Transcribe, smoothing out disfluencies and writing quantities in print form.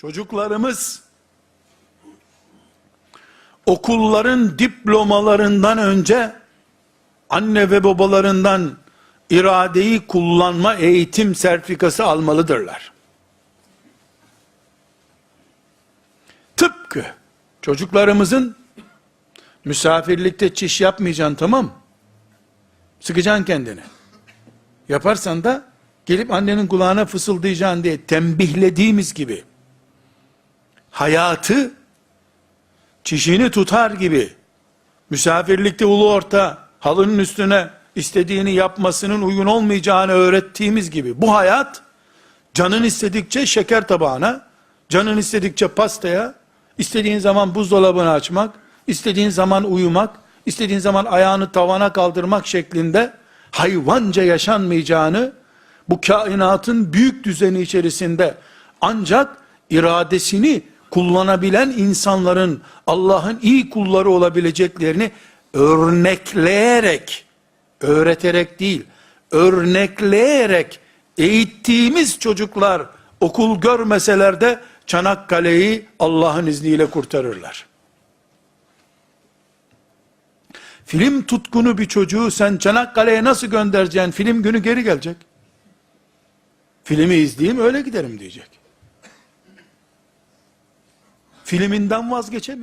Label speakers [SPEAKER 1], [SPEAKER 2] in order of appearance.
[SPEAKER 1] Çocuklarımız okulların diplomalarından önce anne ve babalarından iradeyi kullanma eğitim sertifikası almalıdırlar. Tıpkı çocuklarımızın misafirlikte çiş yapmayacaksın, tamam, sıkacaksın kendini. Yaparsan da gelip annenin kulağına fısıldayacaksın diye tembihlediğimiz gibi, hayatı çişini tutar gibi misafirlikte ulu orta halının üstüne istediğini yapmasının uygun olmayacağını öğrettiğimiz gibi, bu hayat canın istedikçe şeker tabağına, canın istedikçe pastaya, istediğin zaman buzdolabını açmak, istediğin zaman uyumak, istediğin zaman ayağını tavana kaldırmak şeklinde hayvanca yaşanmayacağını, bu kainatın büyük düzeni içerisinde ancak iradesini kullanabilen insanların Allah'ın iyi kulları olabileceklerini örnekleyerek, öğreterek değil, örnekleyerek eğittiğimiz çocuklar okul görmeseler de Çanakkale'yi Allah'ın izniyle kurtarırlar. Film tutkunu bir çocuğu sen Çanakkale'ye nasıl göndereceksin? Film günü geri gelecek. Filmi izleyeyim öyle giderim diyecek. Filminden vazgeçemiyor.